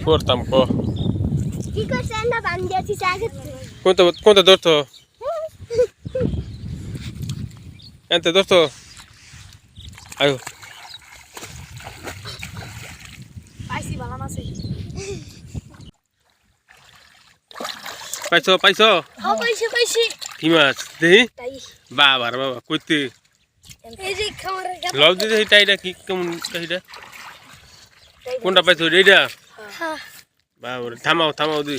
করতাম ক কি করছেন না বান্ধে আছি আগে কোনটা ধরতো এনতে ধরতো আয়ো পাইছি ভালো মাছ পাইছো হ্যাঁ পাইছি কি মাছ দেখি তাই বাবা রে বাবা কইতে এই যে খামারে লব দিতে এইটা কি কেমন এইটা কোনটা পাইছো এইটা হ্যাঁ বাবা রে থামাও দি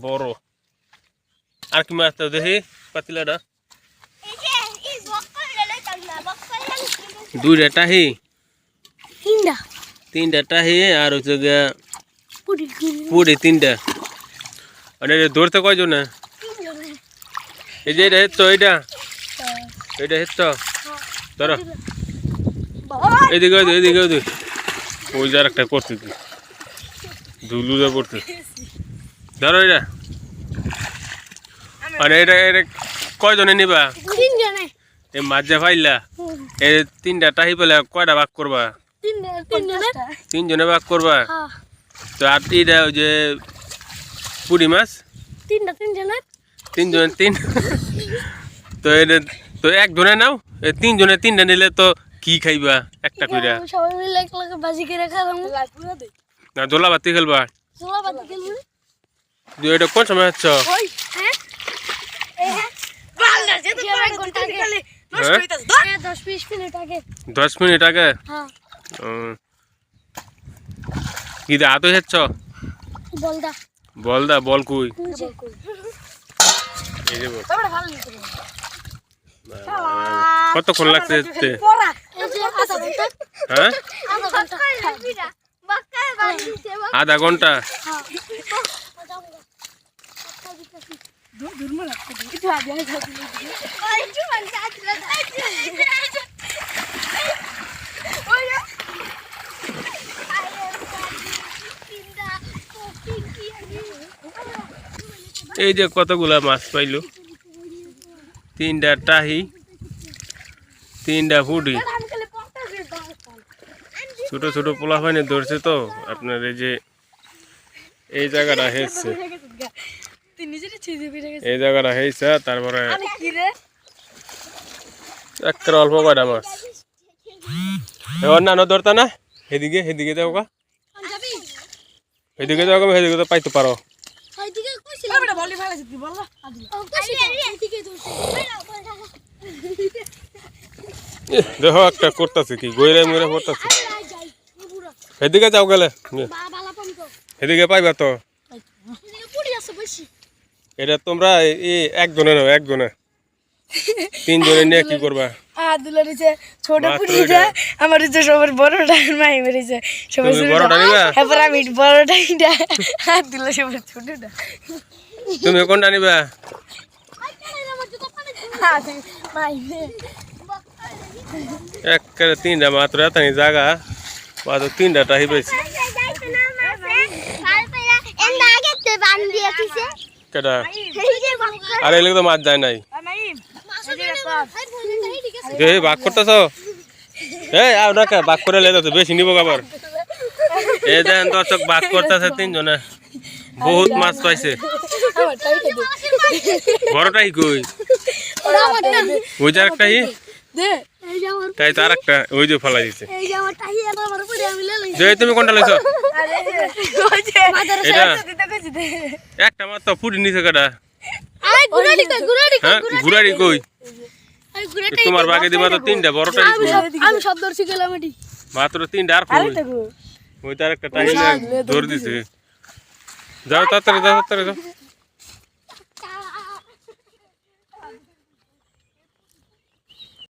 বড় আর কি মাছ তো দেখি পাতিলাটা এই যে এই বক্কল লই তাগলা বক্কল lang দুইটা টাহি তিনটা টাহি আর হচ্ছে গিয়া পুরি পুরি তিনটা আরে ধরতে কয়জন না তিনজনে এই যে এটা হেচ্ছো এইটা হেচ্ছো ধরো এদিকে ওই যার একটা করতে ধুলুরা পড়তে ধরো এটা আরে এটা কয়জনে নিবা তিনজনে এই মাছ যা পাইলা এই তিনটা টাহি পেলে কয়টা ভাগ করবা তিনজনে তিনজনে ভাগ করবা হ্যাঁ তো আর এটা ওই যে পুরি মাছ তিনজনে তিন তো এটা তো এক ধরে নাও এই তিনজনে তিনটা নিলে তো কি খাইবা একটা কইরা সবাই মিলে এক লগে বাজি করে খালাম না দোলা বাতি খেলবা চলা বাতি খেলবো তুই এটা কোন সময় হচ্ছ ওই হ্যাঁ হ্যাঁ বালদা যে তো 1 ঘন্টা আগে নষ্ট হইতাছ 10-20 মিনিট আগে 10 মিনিট আগে হ্যাঁ কি দা তো হচ্ছ বলদা বল কই এই যে বল তোমরা ভালো লিখো কতক্ষণ লাগছে যেতে পড়া এই যে আধা ঘন্টা হ্যাঁ বাক্কায় বাজিছে আধা ঘন্টা হ্যাঁ দূর মারা একটু আগে যাচ্ছিল ওই একটু মান যাচ্ছিল ওই না এই যে কতগুলা মাছ পাইলো তিনটা টাহি তিনটা ফুডি ছোট ছোট পোলা পানি ধরছে তো আপনার এই যে এই জায়গাটা হেসছে এই জায়গাটা হেসছে তারপরে একটা অল্প কয়টা মাছ অন্যান্য ধরতা না এদিকে যাও গা এদিকে যাও গা এদিকে তো পাইতে পারো দেখো একটা করতেছে কি গইরা মরে পড়তেছে এদিকে যাও গেলে এদিকে পাইবা তো এটা তোমরা একজনে নাও একজনে তিনজনে নিয়ে কি করবা আদুলা রইছে ছোট পুরিটা আমার রইছে সবার বড়টা মাই মেরেছে সবার বড়টা নিবা এবার আমি বড়টা ইটা আদুলা সবার ছোটটা তুমি কোনটা নিবা মাই একবারে তিনটা মাত্র এতনি জায়গা মাত্র তিনটা টাহি পাইছি কেটা আরে এগুলো তো মাছ যায় নাই ভাগ করতেছ আর না ভাগ করে লেগে তো বেশি নিব আবার এই দেন দর্শক ভাগ করতেছে তিনজনে বহুত মাছ পাইছে বড়টাই কই ওই যে আরেকটাই তাই তো আরেকটা ওই যে ফেলাই দিছে তুমি কোনটা লইছো এটা একটা মাত্র ফুটি নিছে কাটা হ্যাঁ ঘুরাড়ি কই তোমার বাগে দিবা তো তিনটা বড়টাই আমি সব ধরছি গেলাম এটি মাত্র তিনটা আর কই ওই তার একটা টাইম ধরে দিছে যাও তাড়াতাড়ি যাও